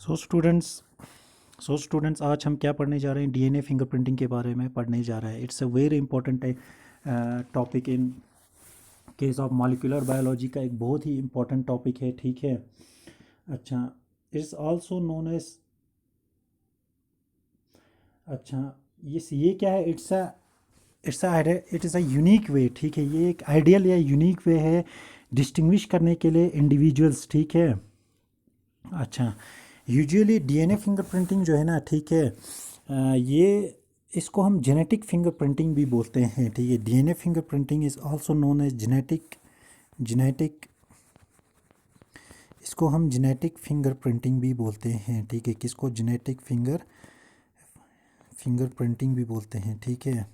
So students आज हम क्या पढ़ने जा रहे हैं? डीएनए फिंगरप्रिंटिंग के बारे में पढ़ने जा रहे हैं। It's a very important topic in case of molecular biology का एक बहुत ही इंपॉर्टेंट टॉपिक है, ठीक है। अच्छा, इट्स आल्सो नोन एज, अच्छा, ये क्या है? It is a unique way, ठीक है। ये एक आइडियल या यूनिक वे है डिस्टिंग्विश करने के लिए इंडिविजुअल्स, ठीक है। अच्छा, यूजुअली डीएनए फिंगरप्रिंटिंग जो है ना, ठीक है, ये इसको हम जेनेटिक फिंगरप्रिंटिंग भी बोलते हैं, ठीक है। DNA fingerprinting is also known as genetic, इसको हम जेनेटिक फिंगरप्रिंटिंग भी बोलते हैं, ठीक है। किसको? जेनेटिक फिंगरप्रिंटिंग भी बोलते हैं, ठीक है।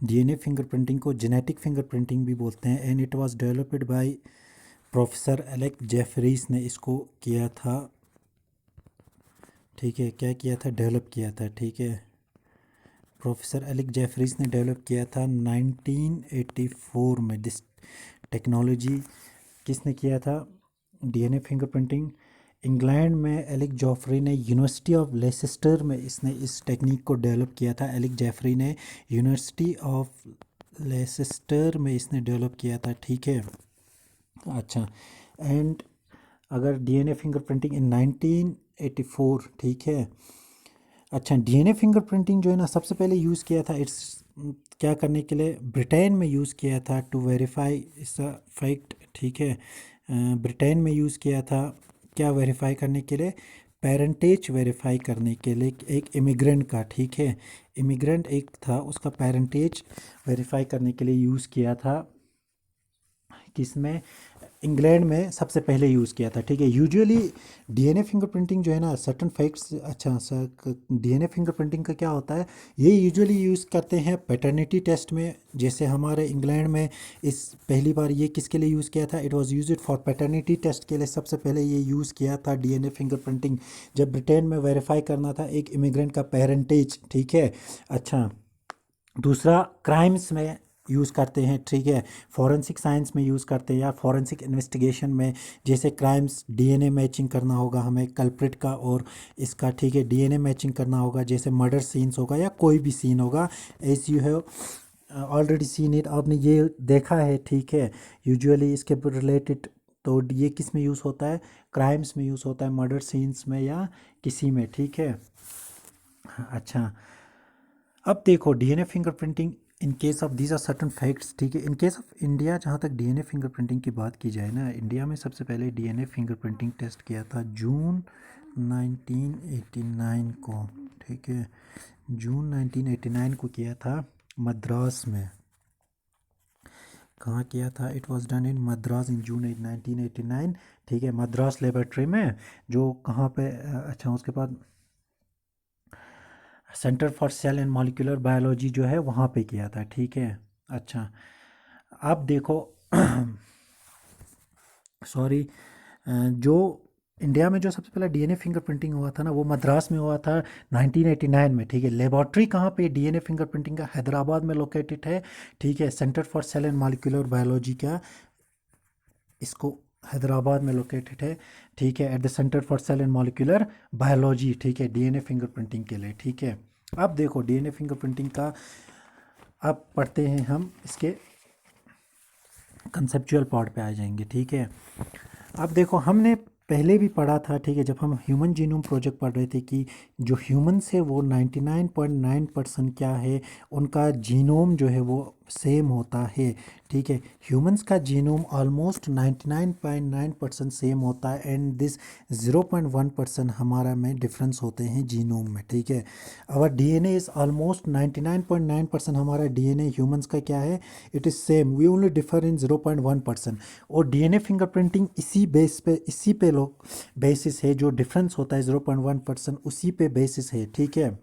डीएनए फिंगरप्रिंटिंग को जेनेटिक फिंगरप्रिंटिंग भी बोलते हैं। And it was developed by professor Alec Jeffreys ने इसको किया था, ठीक है। क्या किया था? डेवलप किया था, ठीक है। प्रोफेसर एलेक जेफरीज ने डेवलप किया था 1984 में। दिस टेक्नोलॉजी किसने किया था? डीएनए फिंगरप्रिंटिंग इंग्लैंड में एलेक जॉफरी ने यूनिवर्सिटी ऑफ लेसेस्टर में इसने इस टेक्निक को डेवलप किया था। एलेक जेफरी ने यूनिवर्सिटी ऑफ लेसेस्टर में इसने डेवलप किया था, ठीक है। अच्छा, एंड अगर डीएनए फिंगरप्रिंटिंग इन 1984, ठीक है। अच्छा, डीएनए फिंगरप्रिंटिंग जो है ना, सबसे पहले यूज़ किया था, इट्स क्या करने के लिए? ब्रिटेन में यूज़ किया था टू वेरीफाई इस फैक्ट, ठीक है। ब्रिटेन में यूज़ किया था, क्या वेरीफाई करने के लिए? पेरेंटेज वेरीफाई करने के लिए एक इमिग्रेंट का, ठीक है। इमिग्रेंट एक था, उसका पेरेंटेज वेरीफाई करने के लिए यूज़ किया था। किसमें? इंग्लैंड में सबसे पहले यूज़ किया था, ठीक है। यूजुअली डीएनए फिंगरप्रिंटिंग जो है ना, सर्टन फैक्ट्स, अच्छा डीएनए फिंगरप्रिंटिंग का क्या होता है? ये यूजुअली यूज़ करते हैं पैटर्निटी टेस्ट में। जैसे हमारे इंग्लैंड में इस पहली बार ये किसके लिए यूज़ किया था? It was used for paternity test के लिए सबसे पहले ये यूज़ किया था डीएनए फिंगरप्रिंटिंग, जब ब्रिटेन में वेरीफाई करना था एक इमिग्रेंट का पेरेंटेज, ठीक है। अच्छा, दूसरा क्राइम्स में यूज़ करते हैं, ठीक है। फॉरेंसिक साइंस में यूज़ करते हैं या फॉरेंसिक इन्वेस्टिगेशन में, जैसे क्राइम्स डीएनए मैचिंग करना होगा हमें कल्प्रिट का और इसका, ठीक है। डीएनए मैचिंग करना होगा, जैसे मर्डर सीन्स होगा या कोई भी सीन होगा, as you have already seen it, आपने ये देखा है, ठीक है। यूजुअली इसके रिलेटेड, तो ये किस में यूज़ होता है? क्राइम्स में यूज़ होता है, मर्डर सीन्स में या किसी में, ठीक है। अच्छा, अब देखो DNA fingerprinting in case of these are certain facts, ठीक है। इन केस ऑफ इंडिया, जहाँ तक डीएनए फिंगरप्रिंटिंग की बात की जाए ना, इंडिया में सबसे पहले डीएनए फिंगरप्रिंटिंग टेस्ट किया था जून 1989 को, ठीक है। जून 1989 को किया था मद्रास में। कहाँ किया था? It was done in Madras in June 1989, ठीक है। मद्रास लेबोरेटरी में, जो कहाँ पे? अच्छा, उसके बाद centre for sale and molecular biology जो है वहाँ पे किया था, ठीक है। अच्छा, अब देखो सॉरी, जो इंडिया में जो सबसे पहला डीएनए फिंगरप्रिंटिंग हुआ था ना, वो मद्रास में हुआ था 1989 में, ठीक है। लेबॉर्ट्री कहाँ पे डीएनए फिंगरप्रिंटिंग का? हैदराबाद में लोकेटेड है, ठीक है। Centre for sale and molecular biology का इसको हैदराबाद में लोकेटेड है, ठीक है। At the centre for sale and molecular biology, ठीक है, डीएनए फिंगरप्रिंटिंग के लिए, ठीक है। अब देखो डीएनए फिंगरप्रिंटिंग का, अब पढ़ते हैं हम इसके कंसेप्चुअल पार्ट पे आ जाएंगे, ठीक है। अब देखो, हमने पहले भी पढ़ा था, ठीक है, जब हम ह्यूमन जीनोम प्रोजेक्ट पढ़ रहे थे, कि जो ह्यूमन्स है वो 99.9% क्या है, उनका जीनोम जो है वो सेम होता है, ठीक है। ह्यूमंस का जीनोम ऑलमोस्ट 99.9% सेम होता है, एंड दिस 0.1% हमारा में डिफरेंस होते हैं जीनोम में, ठीक है। आवर डीएनए इज़ ऑलमोस्ट 99.9% हमारा डीएनए ह्यूमंस का क्या है? It is same, we only differ in 0.1%। और डीएनए फिंगरप्रिंटिंग इसी पे लोग बेसिस है, जो डिफरेंस होता है 0.1%, उसी पे बेसिस है, ठीक है।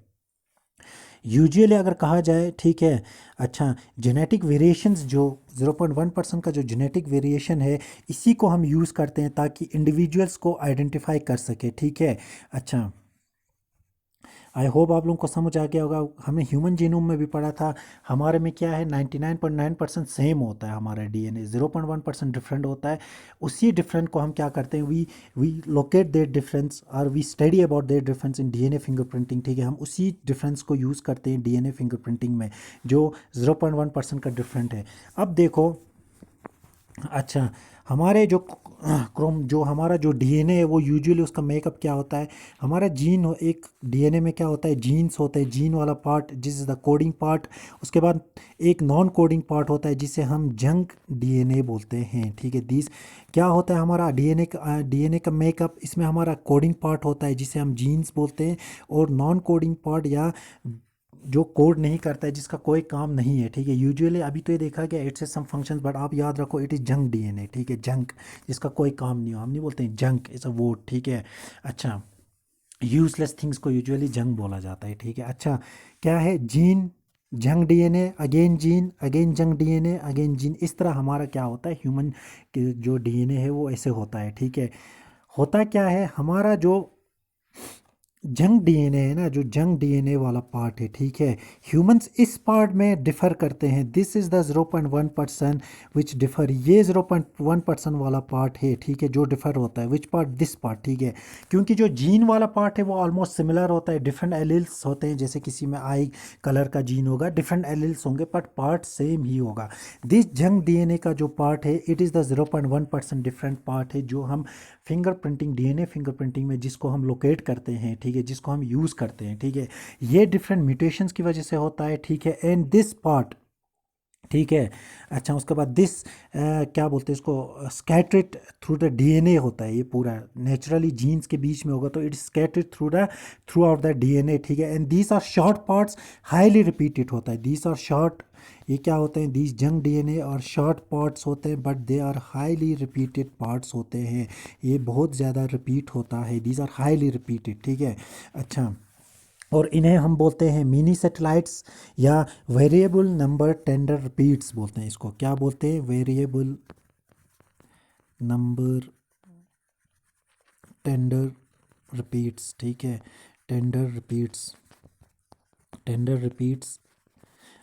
यूजुअली अगर कहा जाए, ठीक है। अच्छा, जेनेटिक वेरिएशंस जो 0.1% का जो जेनेटिक वेरिएशन है, इसी को हम यूज़ करते हैं ताकि इंडिविजुअल्स को आइडेंटिफाई कर सके, ठीक है। अच्छा, आई होप आप लोगों को समझ आ गया होगा। हमने ह्यूमन जीनोम में भी पढ़ा था, हमारे में क्या है 99.9% सेम होता है हमारा डीएनए, 0.1% डिफरेंट होता है। उसी डिफरेंट को हम क्या करते हैं, वी लोकेट देयर डिफरेंस और we study about their difference in DNA fingerprinting, ठीक है। हम उसी डिफरेंस को यूज़ करते हैं डीएनए फिंगरप्रिंटिंग में, जो 0.1% का डिफरेंट है। अब देखो, अच्छा, हमारे जो क्रोम जो हमारा जो डीएनए है वो यूजुअली उसका मेकअप क्या होता है, हमारा जीन एक डीएनए में क्या होता है, जीन्स होते हैं, जीन वाला पार्ट जिस इज़ द कोडिंग पार्ट। उसके बाद एक नॉन कोडिंग पार्ट होता है जिसे हम जंक डीएनए बोलते हैं, ठीक है। दिस क्या होता है हमारा डीएनए का मेकअप, इसमें हमारा कोडिंग पार्ट होता है जिसे हम जीन्स बोलते हैं, और नॉन कोडिंग पार्ट या जो कोड नहीं करता है, जिसका कोई काम नहीं है, ठीक है। यूजुअली अभी तो ये देखा गया इट्स सम फंक्शंस, बट आप याद रखो इट इज़ जंक डीएनए, ठीक है। जंक, जिसका कोई काम नहीं हो, हम नहीं बोलते हैं जंक इज़ अ वर्ड, ठीक है। अच्छा, यूजलेस थिंग्स को यूजुअली जंक बोला जाता है, ठीक है। अच्छा, क्या है, gene, junk DNA, again gene, again junk DNA, again gene, इस तरह हमारा क्या होता है, ह्यूमन के जो डीएनए है वो ऐसे होता है, ठीक है। होता क्या है, हमारा जो जंक डीएनए है ना, जो जंक डीएनए वाला पार्ट है, ठीक है, ह्यूमंस इस पार्ट में डिफर करते हैं। This is the 0.1% which differ, ये 0.1% वाला पार्ट है, ठीक है, जो डिफर होता है। विच पार्ट, दिस पार्ट, ठीक है। क्योंकि जो जीन वाला पार्ट है वो ऑलमोस्ट सिमिलर होता है, डिफरेंट एलिल्स होते हैं, जैसे किसी में आई कलर का जीन होगा, डिफरेंट एलिल्स होंगे, बट पार्ट सेम ही होगा। दिस जंक डीएनए का जो पार्ट है it is the 0.1% different part है, जो हम फिंगरप्रिंटिंग, डीएनए फिंगरप्रिंटिंग में जिसको हम लोकेट करते हैं, ठीक है, जिसको हम यूज़ करते हैं, ठीक है। ये डिफरेंट म्यूटेशंस की वजह से होता है, ठीक है। एंड दिस पार्ट, ठीक है। अच्छा, उसके बाद दिस क्या बोलते हैं इसको, स्कैटर्ड थ्रू द डीएनए होता है, ये पूरा नेचुरली जीन्स के बीच में होगा, तो it scattered throughout the DNA, ठीक है। And these are short parts, highly repeated होता है, दीज आर शॉर्ट, ये क्या होते हैं, दीज जंक डीएनए और शॉर्ट पार्ट्स होते हैं, but they are highly repeated parts होते हैं, ये बहुत ज़्यादा रिपीट होता है, दीज आर हाईली रिपीटेड, ठीक है। अच्छा, और इन्हें हम बोलते हैं मिनी सेटेलाइट्स या वेरिएबल नंबर टेंडर रिपीट्स बोलते हैं, इसको क्या बोलते हैं, वेरिएबल नंबर टेंडर रिपीट्स, ठीक है। Tandem repeats, tandem repeats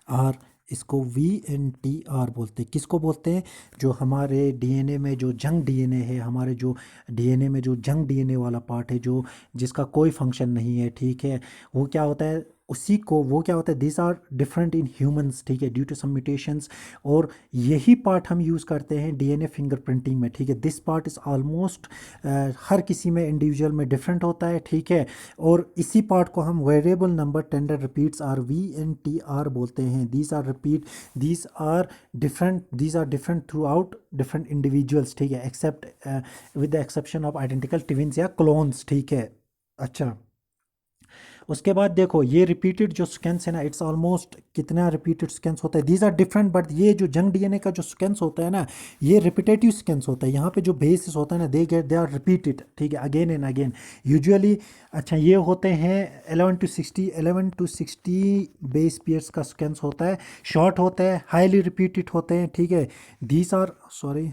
are, इसको VNTR बोलते हैं। किसको बोलते हैं, जो हमारे डीएनए में जो जंक डीएनए है, हमारे जो डीएनए में जो जंक डीएनए वाला पार्ट है, जो जिसका कोई फंक्शन नहीं है, ठीक है, वो क्या होता है, उसी को वो क्या होता है, this are different in humans, ठीक है, ड्यू टू सम म्यूटेशंस। और यही पार्ट हम यूज़ करते हैं डीएनए फिंगरप्रिंटिंग में, ठीक है। दिस पार्ट इज़ ऑलमोस्ट हर किसी में इंडिविजुअल में डिफरेंट होता है, ठीक है। और इसी पार्ट को हम variable number tandem repeats or VNTR बोलते हैं। These are repeat, these are different throughout different individuals, ठीक है, except with the exception of identical twins या क्लोन्स, ठीक है। अच्छा, उसके बाद देखो ये रिपीटेड जो स्कैन्स है ना, इट्स ऑलमोस्ट कितना रिपीटेड स्कैन्स होता है, दीज आर डिफरेंट, बट ये जो जंक डीएनए का जो स्कैन्स होता है ना, ये रिपीटेटिव स्कैन्स होता है, यहाँ पे जो बेसिस होता है ना, दे आर रिपीटेड, ठीक है, अगेन एंड अगेन यूजुअली। अच्छा, ये होते हैं 11 to 60 बेस पेयर्स का स्कैन्स होता है, शॉर्ट होता है, हाईली रिपीटेड होते हैं, ठीक है। These are sorry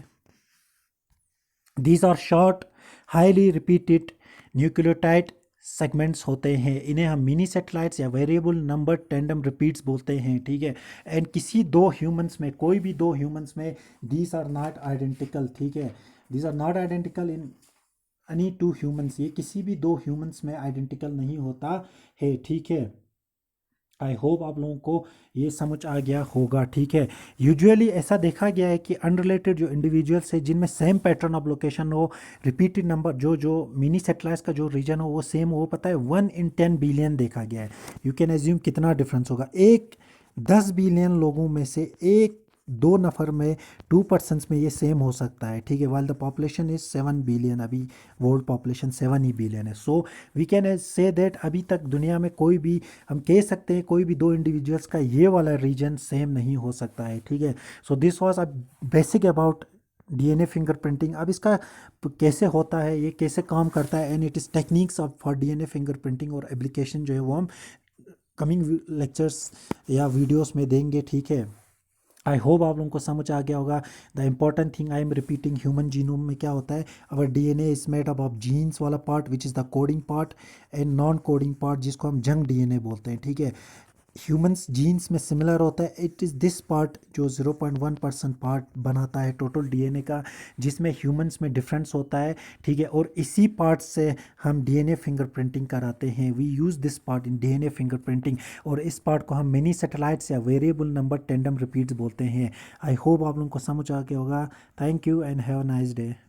these are short, highly repeated nucleotide segments होते हैं, इन्हें हम मिनी सेटेलाइट्स या वेरिएबल नंबर टेंडम रिपीट्स बोलते हैं, ठीक है। एंड किसी दो ह्यूमंस में, कोई भी दो ह्यूमंस में, दीज आर नॉट आइडेंटिकल, ठीक है, these are not identical in any two humans, ये किसी भी दो ह्यूमंस में आइडेंटिकल नहीं होता है, ठीक है। आई होप आप लोगों को ये समझ आ गया होगा, ठीक है। यूजुअली ऐसा देखा गया है कि अनरिलेटेड जो इंडिविजुअल्स है जिनमें सेम पैटर्न ऑफ लोकेशन हो, रिपीटेड नंबर, जो जो मिनी सेटेलाइट्स का जो रीजन हो वो सेम हो, पता है 1 in 10 बिलियन देखा गया है। यू कैन एज्यूम कितना डिफरेंस होगा, एक 10 बिलियन लोगों में से एक दो नफ़र में, 2 पर्सन्स में ये सेम हो सकता है, ठीक है। While the population is 7 billion, अभी वर्ल्ड पॉपुलेशन 7 ही बिलियन है। So we can say that अभी तक दुनिया में कोई भी, हम कह सकते हैं कोई भी दो इंडिविजुअल्स का ये वाला रीजन सेम नहीं हो सकता है, ठीक है। So this was a basic about DNA fingerprinting. अब इसका कैसे होता है, ये कैसे काम करता है, and it is techniques of for DNA fingerprinting और एप्लीकेशन जो है वो हम कमिंग लेक्चर्स या वीडियोस में देंगे, ठीक है। आई होप आप लोगों को समझ आ गया होगा। The important thing I am repeating, human genome में क्या होता है, our DNA is made up of genes वाला part which is the coding part and non coding part जिसको हम जंक डीएनए बोलते हैं, ठीक है। ह्यूमंस जीन्स में सिमिलर होता है, इट इज़ दिस पार्ट जो 0.1% पार्ट बनाता है टोटल डीएनए का, जिसमें ह्यूमंस में डिफरेंस होता है, ठीक है। और इसी पार्ट से हम डीएनए फिंगरप्रिंटिंग कराते हैं, we use this part in DNA fingerprinting. और इस पार्ट को हम मिनी सैटेलाइट्स या वेरिएबल नंबर टेंडम रिपीट्स बोलते हैं। आई होप आप लोगों को समझ आ गया होगा। Thank you and have a nice day.